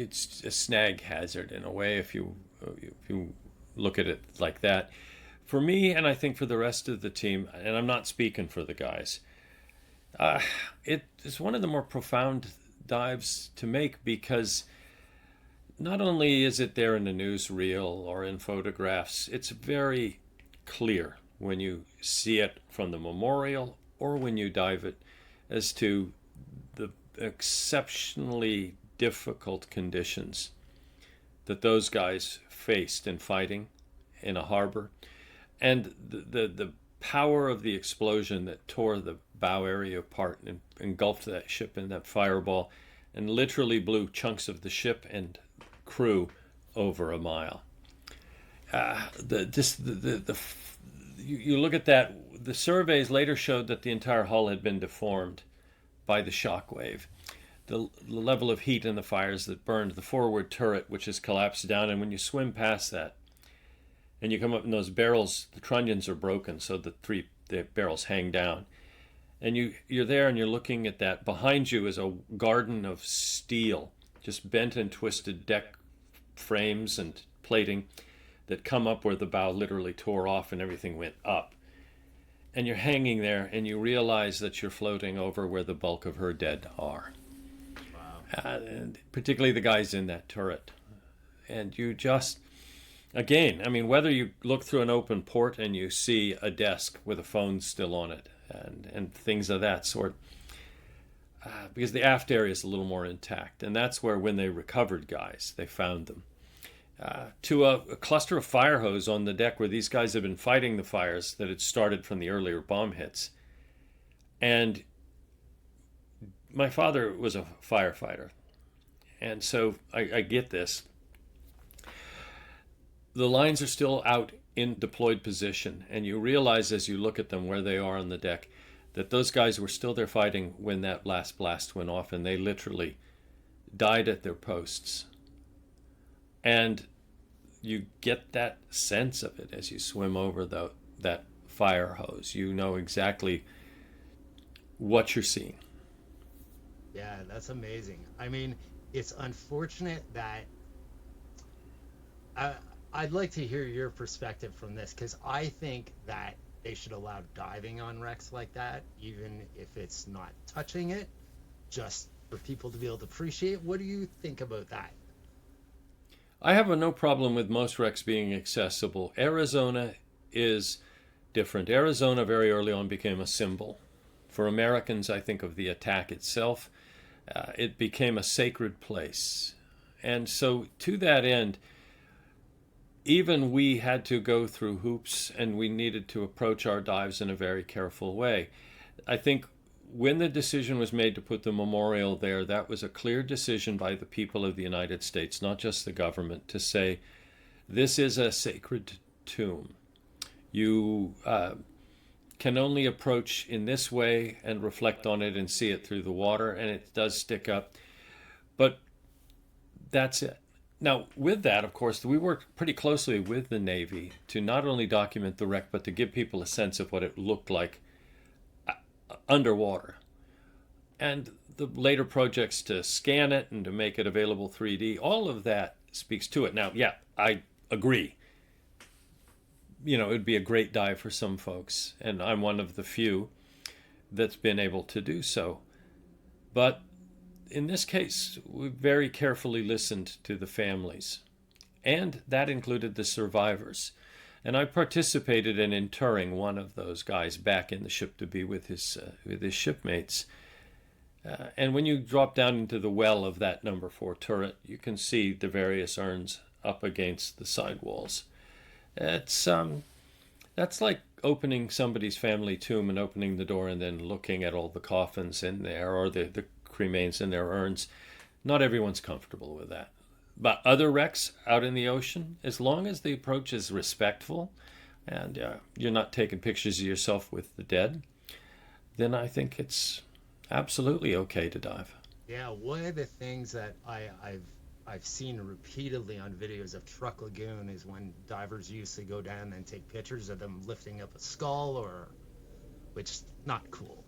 it's a snag hazard in a way if you look at it like that. For me, and I think for the rest of the team, and I'm not speaking for the guys, uh, it is one of the more profound dives to make because not only is it there in the newsreel or in photographs, it's very clear when you see it from the memorial or when you dive it as to the exceptionally difficult conditions that those guys faced in fighting in a harbor, and the power of the explosion that tore the bow area apart and engulfed that ship in that fireball and literally blew chunks of the ship and crew over a mile. You look at that. The surveys later showed that the entire hull had been deformed by the shock wave. The level of heat in the fires that burned the forward turret, which has collapsed down, and when you swim past that and you come up in those barrels, the trunnions are broken, so the barrels hang down. And you're there and you're looking at that. Behind you is a garden of steel, just bent and twisted deck frames and plating that come up where the bow literally tore off and everything went up. And you're hanging there and you realize that you're floating over where the bulk of her dead are. Wow. And particularly the guys in that turret. And you just, again, I mean, whether you look through an open port and you see a desk with a phone still on it and things of that sort, because the aft area is a little more intact. And that's where, when they recovered guys, they found them. To a cluster of fire hose on the deck where these guys had been fighting the fires that had started from the earlier bomb hits. And my father was a firefighter. And so I get this. The lines are still out in deployed position, and you realize as you look at them where they are on the deck that those guys were still there fighting when that last blast went off, and they literally died at their posts. And you get that sense of it as you swim over that fire hose. You know exactly what you're seeing. Yeah, that's amazing. I mean, it's unfortunate that I, I'd like to hear your perspective from this because I think that they should allow diving on wrecks like that, even if it's not touching it, just for people to be able to appreciate. What do you think about that? I have no problem with most wrecks being accessible. Arizona is different. Arizona very early on became a symbol. For Americans, I think of the attack itself. It became a sacred place. And so, to that end, even we had to go through hoops and we needed to approach our dives in a very careful way. I think when the decision was made to put the memorial there, that was a clear decision by the people of the United States, not just the government, to say this is a sacred tomb. You can only approach in this way and reflect on it and see it through the water, and it does stick up. But that's it. Now, with that, of course, we worked pretty closely with the Navy to not only document the wreck, but to give people a sense of what it looked like underwater. And the later projects to scan it and to make it available 3D, all of that speaks to it. Now, yeah, I agree. It would be a great dive for some folks, and I'm one of the few that's been able to do so. But in this case, we very carefully listened to the families, and that included the survivors. And I participated in interring one of those guys back in the ship to be with his shipmates. And when you drop down into the well of that number 4 turret, you can see the various urns up against the sidewalls. It's that's like opening somebody's family tomb and opening the door and then looking at all the coffins in there or the cremains in their urns. Not everyone's comfortable with that. But other wrecks out in the ocean, as long as the approach is respectful and you're not taking pictures of yourself with the dead, then I think it's absolutely okay to dive. Yeah, one of the things that I've seen repeatedly on videos of Truck Lagoon is when divers used to go down and take pictures of them lifting up a skull, or which is not cool.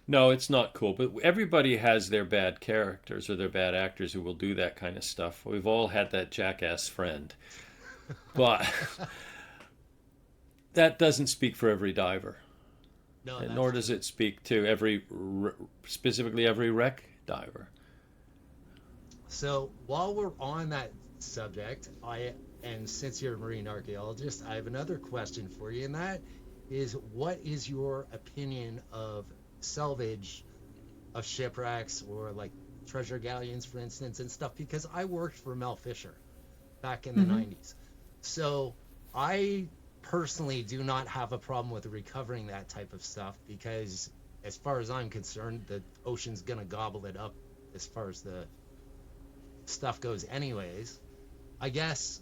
No, it's not cool. But everybody has their bad characters or their bad actors who will do that kind of stuff. We've all had that jackass friend. But that doesn't speak for every diver. No, And that's nor does true. it speak to specifically every wreck diver. So while we're on that subject, and since you're a marine archaeologist, I have another question for you, and that is, what is your opinion of salvage of shipwrecks or like treasure galleons, for instance, and stuff? Because I worked for Mel Fisher back in the Mm-hmm. 90s. So I personally do not have a problem with recovering that type of stuff because, as far as I'm concerned, the ocean's going to gobble it up as far as the stuff goes, anyways. I guess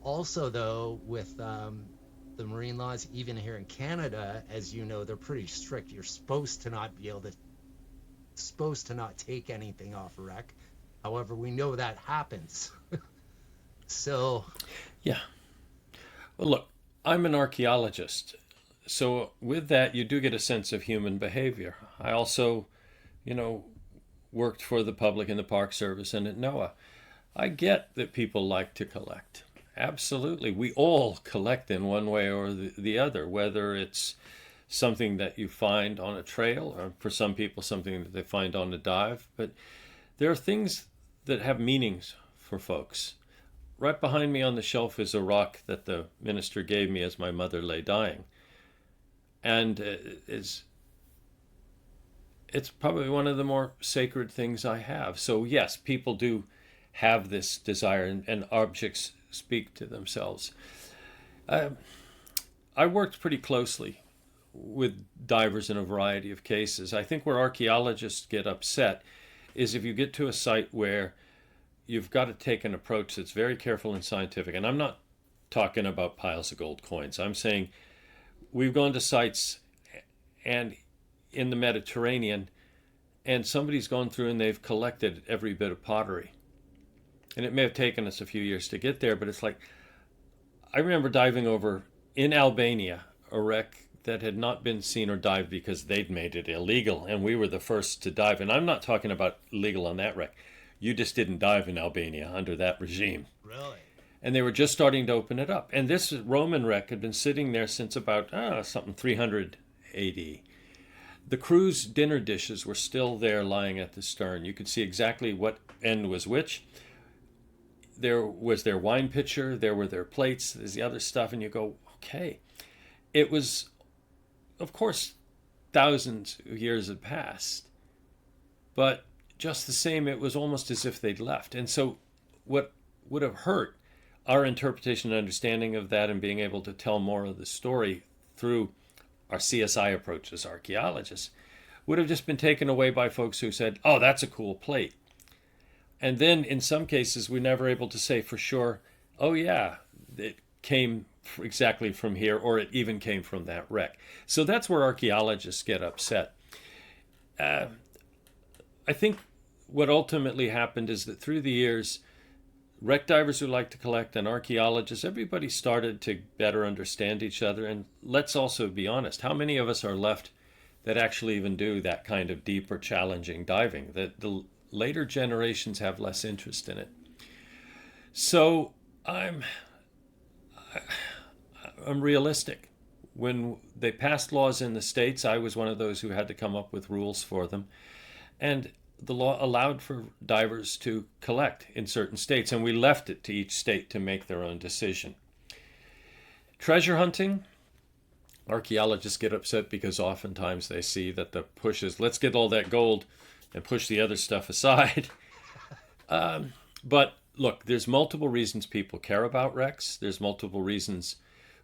also, though, with the marine laws, even here in Canada, as you know, they're pretty strict. You're supposed to not take anything off a wreck. However, we know that happens. So, Yeah. Well, look, I'm an archaeologist. So with that, you do get a sense of human behavior. I also, you know, worked for the public in the Park Service and at NOAA. I get that people like to collect. Absolutely. We all collect in one way or the other, whether it's something that you find on a trail, or for some people, something that they find on a dive. But there are things that have meanings for folks. Right behind me on the shelf is a rock that the minister gave me as my mother lay dying. And it's probably one of the more sacred things I have. So, yes, people do have this desire, and objects speak to themselves. I, I worked pretty closely with divers in a variety of cases. I think where archaeologists get upset is if you get to a site where you've got to take an approach that's very careful and scientific. And I'm not talking about piles of gold coins. I'm saying we've gone to sites and in the Mediterranean, and somebody's gone through and they've collected every bit of pottery. And it may have taken us a few years to get there, but it's like, I remember diving over in Albania a wreck that had not been seen or dived because they'd made it illegal, and we were the first to dive. And I'm not talking about legal on that wreck. You just didn't dive in Albania under that regime. really? And they were just starting to open it up. And this Roman wreck had been sitting there since about something 300 AD. The crew's dinner dishes were still there lying at the stern. You could see exactly what end was which. There was their wine pitcher, there were their plates, there's the other stuff, and you go, okay. It was, of course, thousands of years had passed, but just the same, it was almost as if they'd left. And so, what would have hurt our interpretation and understanding of that and being able to tell more of the story through our CSI approach as archaeologists would have just been taken away by folks who said, oh, that's a cool plate. And then in some cases, we're never able to say for sure, oh, yeah, it came exactly from here, or it even came from that wreck. So that's where archaeologists get upset. Uh, I think what ultimately happened is that through the years, wreck divers who like to collect and archaeologists, everybody started to better understand each other. And let's also be honest, how many of us are left that actually even do that kind of deep or challenging diving? That the later generations have less interest in it. So I'm realistic. When they passed laws in the States, I was one of those who had to come up with rules for them. And the law allowed for divers to collect in certain states, and we left it to each state to make their own decision. Treasure hunting, archaeologists get upset because oftentimes they see that the push is, let's get all that gold and push the other stuff aside. But look, there's multiple reasons people care about wrecks. There's multiple reasons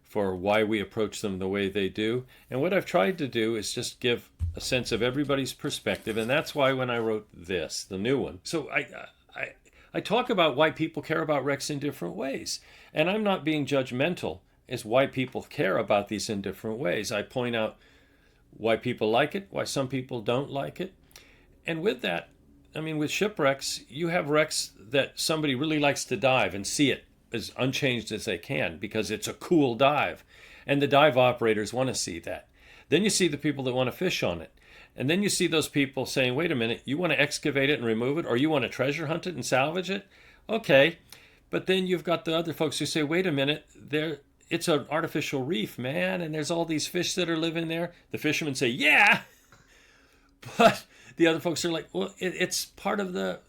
for why we approach them the way they do. And what I've tried to do is just give a sense of everybody's perspective. And that's why when I wrote this, the new one, so I talk about why people care about wrecks in different ways. And I'm not being judgmental as why people care about these in different ways. I point out why people like it, why some people don't like it. And with that, I mean, with shipwrecks, you have wrecks that somebody really likes to dive and see it as unchanged as they can because it's a cool dive. And the dive operators want to see that. Then you see the people that want to fish on it. And then you see those people saying, wait a minute, you want to excavate it and remove it, or you want to treasure hunt it and salvage it? Okay. But then you've got the other folks who say, wait a minute, it's an artificial reef, man, and there's all these fish that are living there. The fishermen say, yeah. But the other folks are like, well, it's part of the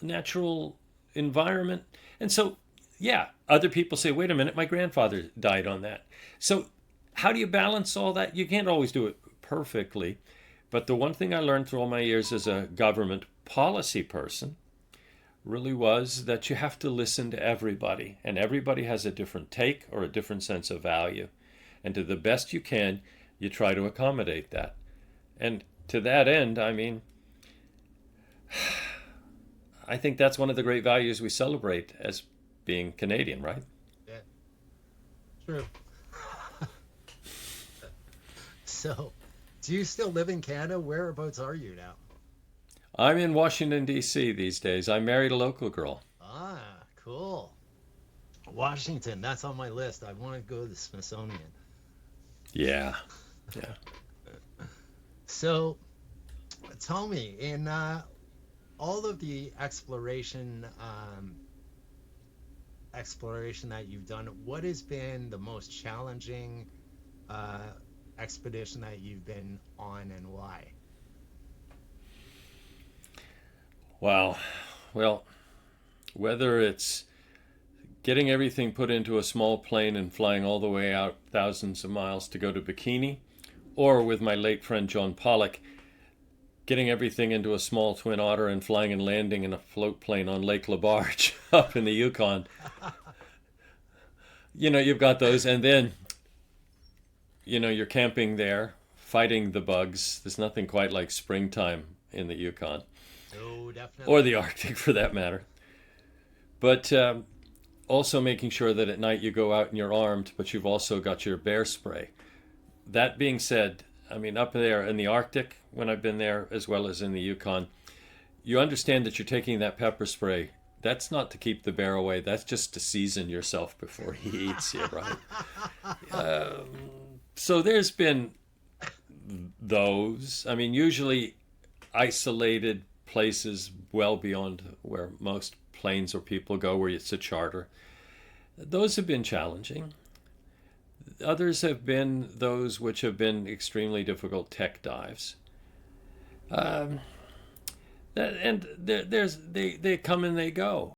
natural environment. And so, yeah, other people say, wait a minute, my grandfather died on that. So how do you balance all that? You can't always do it perfectly. But the one thing I learned through all my years as a government policy person really was that you have to listen to everybody. And everybody has a different take or a different sense of value. And to the best you can, you try to accommodate that. And to that end, I mean, I think that's one of the great values we celebrate as being Canadian, right? Yeah, true. So, do you still live in Canada? Whereabouts are you now? I'm in Washington, D.C. these days. I married a local girl. Ah, cool. Washington, that's on my list. I want to go to the Smithsonian. Yeah, yeah. So, tell me, in all of the exploration that you've done, what has been the most challenging expedition that you've been on, and why? Wow. Well, whether it's getting everything put into a small plane and flying all the way out thousands of miles to go to Bikini, or with my late friend John Pollock, getting everything into a small Twin Otter and flying and landing in a float plane on Lake LaBarge up in the Yukon. You've got those, and then, you're camping there, fighting the bugs. There's nothing quite like springtime in the Yukon. Oh, definitely. Or the Arctic, for that matter. But also making sure that at night you go out and you're armed, but you've also got your bear spray. That being said, I mean, up there in the Arctic, when I've been there, as well as in the Yukon, you understand that you're taking that pepper spray. That's not to keep the bear away. That's just to season yourself before he eats you, right? So there's been those. I mean, usually isolated places well beyond where most planes or people go, where it's a charter. Those have been challenging. Others have been those which have been extremely difficult tech dives. And they come and they go.